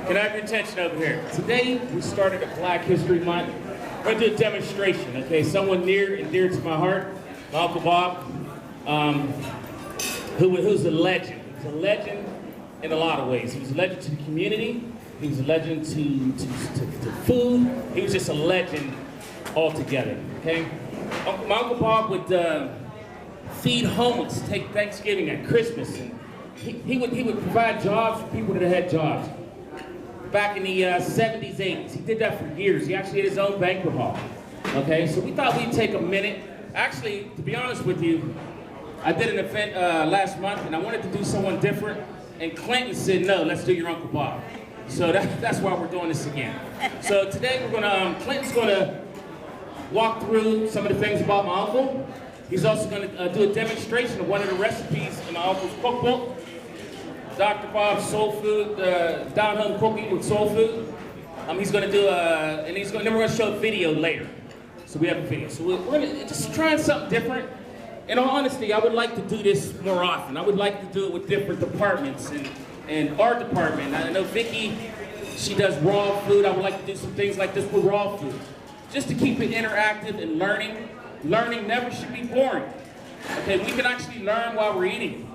Can I have your attention over here? Today, we started a Black History Month. We're going to do a demonstration, okay? Someone near and dear to my heart, my Uncle Bob, who's a legend. He's a legend in a lot of ways. He was a legend to the community. He was a legend to food. He was just a legend altogether, okay? My Uncle Bob would feed homeless, take Thanksgiving and Christmas, and he would provide jobs for people that had jobs. Back in the 70s, 80s, he did that for years. He actually had his own banquet hall, okay? So we thought we'd take a minute. Actually, to be honest with you, I did an event last month, and I wanted to do someone different, and Clinton said, no, let's do your Uncle Bob. So that's why we're doing this again. So today we're gonna, Clinton's gonna walk through some of the things about my uncle. He's also gonna do a demonstration of one of the recipes in my uncle's cookbook, Dr. Bob's Soul Food, Down Home Cooking with Soul Food. He's gonna do then we're gonna show a video later. So we have a video. So we're gonna just trying something different. In all honesty, I would like to do this more often. I would like to do it with different departments and our department. I know Vicky, she does raw food. I would like to do some things like this with raw food. Just to keep it interactive and learning. Learning never should be boring. Okay, we can actually learn while we're eating.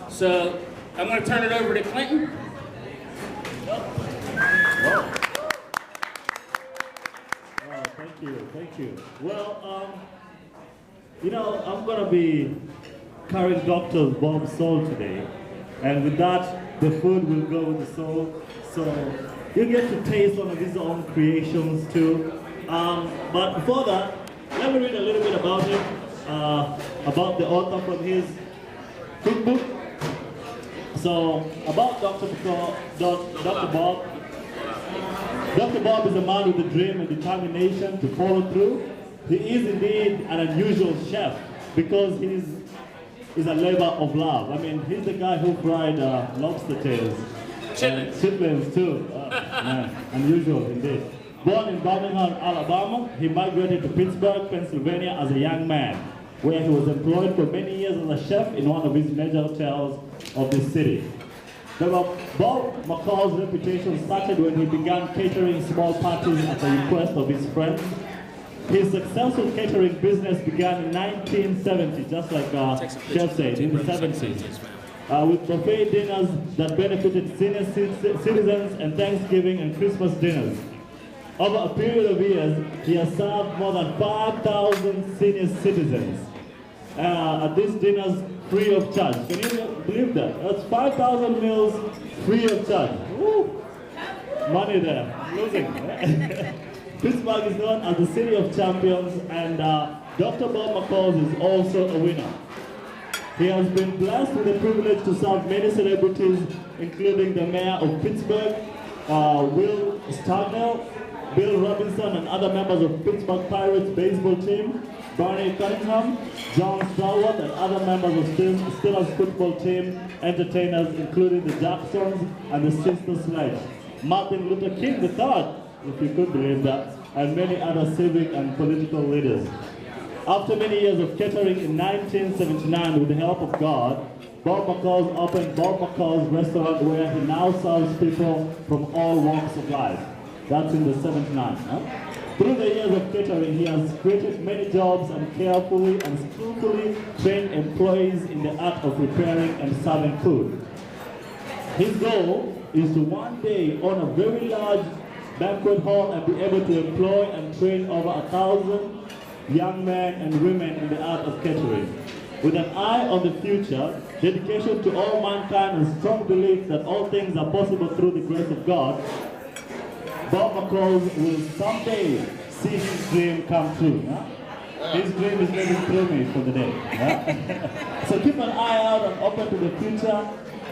So I'm going to turn it over to Clinton. Thank you. Well, you know, I'm going to be carrying Dr. Bob's soul today. And with that, the food will go with the soul. So you get to taste one of his own creations too. But before that, let me read a little bit about him, about the author from his cookbook. So, about Dr. Bob. Dr. Bob is a man with a dream and determination to follow through. He is indeed an unusual chef because he's a labor of love. I mean, he's the guy who fried lobster tails. Chitlins too. Man, unusual indeed. Born in Birmingham, Alabama, he migrated to Pittsburgh, Pennsylvania as a young man, where he was employed for many years as a chef in one of his major hotels of the city. Bob McCall's reputation started when he began catering small parties at the request of his friends. His successful catering business began in 1970, just like Chef said, in the 70s, with buffet dinners that benefited senior citizens and Thanksgiving and Christmas dinners. Over a period of years, he has served more than 5,000 senior citizens at these dinners free of charge. Can you believe that? That's 5,000 meals free of charge. Woo! Money there, losing. Pittsburgh is known as the city of champions, and Dr. Bob McCall is also a winner. He has been blessed with the privilege to serve many celebrities, including the mayor of Pittsburgh, Will Starnell, Bill Robinson, and other members of Pittsburgh Pirates baseball team, Barney Cunningham, John Stallworth, and other members of Steelers football team, entertainers including the Jacksons and the Sister Sledge, Martin Luther King III, if you could believe that, and many other civic and political leaders. After many years of catering in 1979 with the help of God, Bob McCall opened Bob McCall's restaurant, where he now serves people from all walks of life. That's in the 79. Through the years of catering, he has created many jobs and carefully and skillfully trained employees in the art of preparing and serving food. His goal is to one day own a very large banquet hall and be able to employ and train over 1,000 young men and women in the art of catering. With an eye on the future, dedication to all mankind, and strong belief that all things are possible through the grace of God, Bob McCall will someday see his dream come true. His dream is living through me for the day. So keep an eye out and open to the future,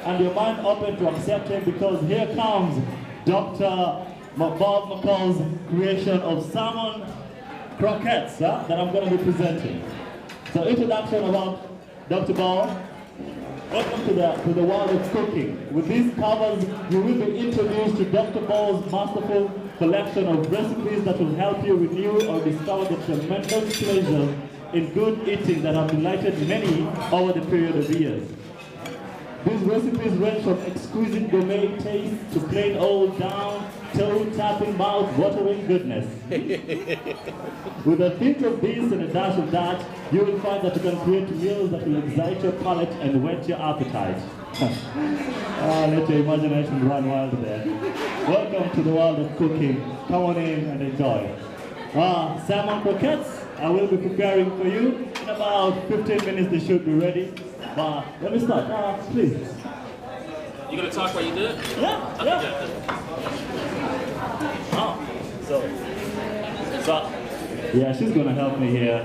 and your mind open to accept him, because here comes Dr. Bob McCall's creation of salmon croquettes that I'm going to be presenting. So introduction about Dr. Bob. Welcome to the world of cooking. With these covers, you will be introduced to Dr. Ball's masterful collection of recipes that will help you renew or discover the tremendous pleasures in good eating that have delighted many over the period of years. These recipes range from exquisite gourmet taste to plain old down, toe-tapping, mouth-watering goodness. With a hint of this and a dash of that, you will find that you can create meals that will excite your palate and whet your appetite. Let your imagination run wild there. Welcome to the world of cooking. Come on in and enjoy. Salmon croquettes I will be preparing for you. In about 15 minutes they should be ready. But let me start. Please. You gonna talk while you do it? Yeah. Yeah, she's gonna help me here.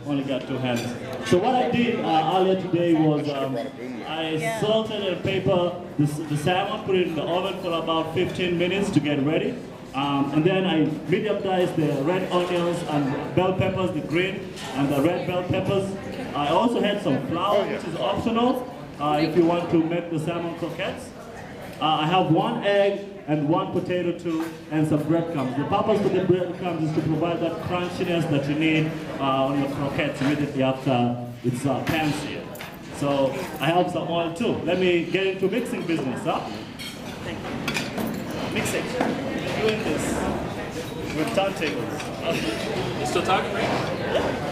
Only got 2 hands. So what I did earlier today was I salted and peppered the salmon, put it in the oven for about 15 minutes to get ready. And then I medium-diced the red onions and bell peppers, the green and the red bell peppers. I also had some flour, which is optional if you want to make the salmon croquettes. I have 1 egg and 1 potato too, and some breadcrumbs. The purpose of the breadcrumbs is to provide that crunchiness that you need on your croquettes immediately after it's pan-seared. So I have some oil too. Let me get into mixing business, Mix it. Doing this with turntables. You still talking, right? Yeah.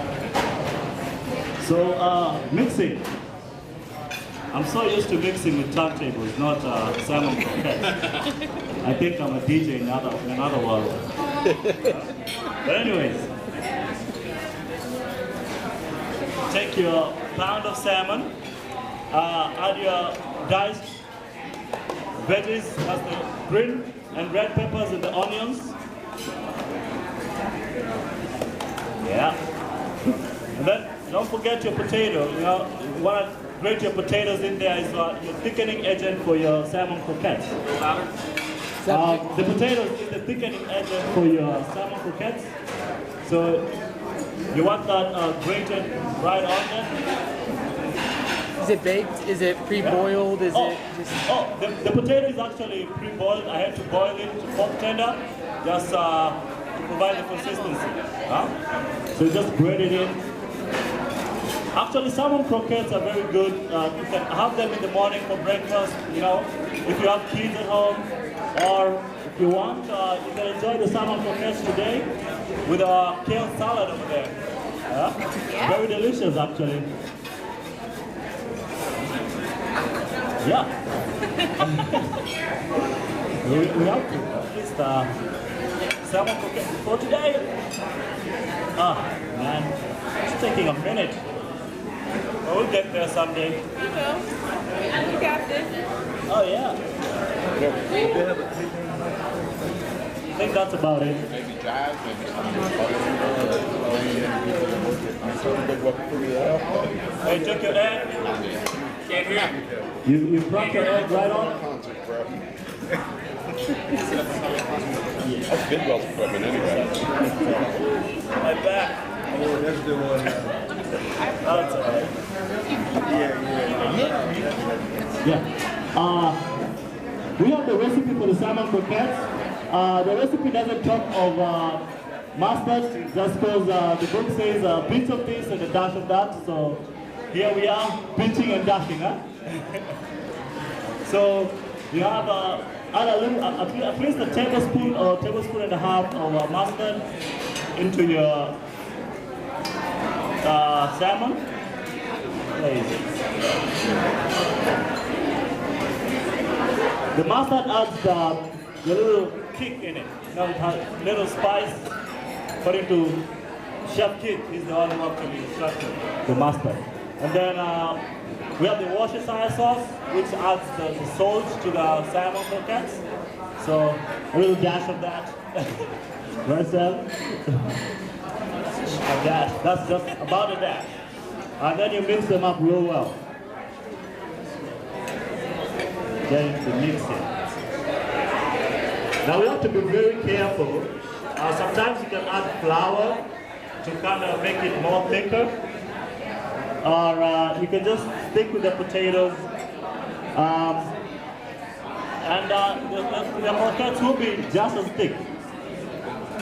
So mixing. I'm so used to mixing with turntables, not salmon croquettes. I think I'm a DJ in another world. But anyways, take your pound of salmon, add your diced veggies, that's the green and red peppers and the onions. Yeah. And then don't forget your potato. You want to grate your potatoes in there is your thickening agent for your salmon croquettes. The potatoes is the thickening agent for your salmon croquettes. So you want that grated right on there. Is it baked? Is it pre-boiled? Is it just... The potato is actually pre-boiled. I had to boil it to pork tender just to provide the consistency. So you just grate it in. Actually, salmon croquettes are very good. You can have them in the morning for breakfast, if you have kids at home, or if you want, you can enjoy the salmon croquettes today with a kale salad over there. Very delicious, actually. Yeah. we have to at least salmon croquette for today. Man, it's taking a minute. We'll get there someday. You will. You got this. Oh yeah. I think that's about it. Maybe jazz, maybe Hey, took your egg. Can't hear. You brought your egg right on? That's Bidwell's equipment anyway. Right back. Oh, that's the one. That's all right. Yeah. We have the recipe for the salmon croquettes. The recipe doesn't talk of mustard, just because the book says bits of this and a dash of that. So here we are, pinching and dashing, So you have add a little, at least a tablespoon or tablespoon and a half of mustard into your salmon. Where is it? The mustard adds the little kick in it. It has little spice. According to Chef Kid, he's the one who actually instructed the mustard. And then we have the Worcestershire sauce, which adds the salt to the salmon croquettes. So a little dash of that. Right, Sam? A dash. That's just about a dash. And then you mix them up real well. Then you mix it. Now we have to be very careful. Sometimes you can add flour to kind of make it more thicker. Or you can just stick with the potatoes. And the croquettes will be just as thick.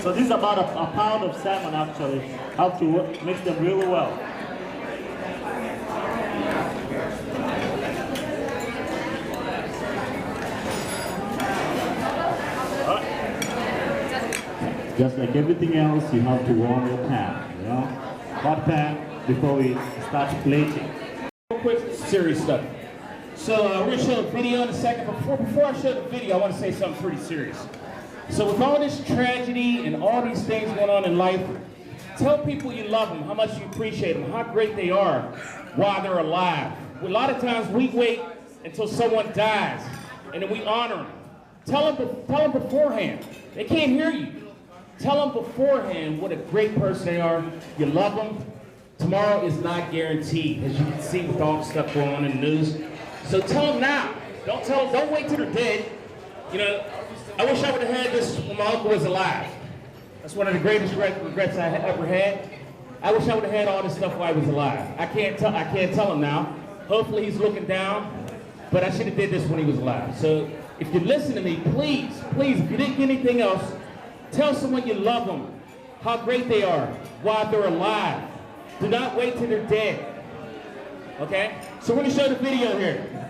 So this is about a pound of salmon actually. Have to mix them really well. Just like everything else, you have to warm your pan, you know? Hot pan before we start plating. Quick, serious stuff. So we're gonna show a video in a second. Before I show the video, I want to say something pretty serious. So with all this tragedy and all these things going on in life, tell people you love them, how much you appreciate them, how great they are while they're alive. A lot of times we wait until someone dies, and then we honor them. Tell them beforehand. They can't hear you. Tell them beforehand what a great person they are. You love them. Tomorrow is not guaranteed, as you can see with all the stuff going on in the news. So tell them now. Don't wait till they're dead. You know, I wish I would have had this when my uncle was alive. That's one of the greatest regrets I ever had. I wish I would have had all this stuff while I was alive. I can't tell him now. Hopefully he's looking down, but I should have did this when he was alive. So if you listen to me, please, if you didn't get anything else, tell someone you love them, how great they are while they're alive. Do not wait till they're dead. Okay? So we're going to show the video here.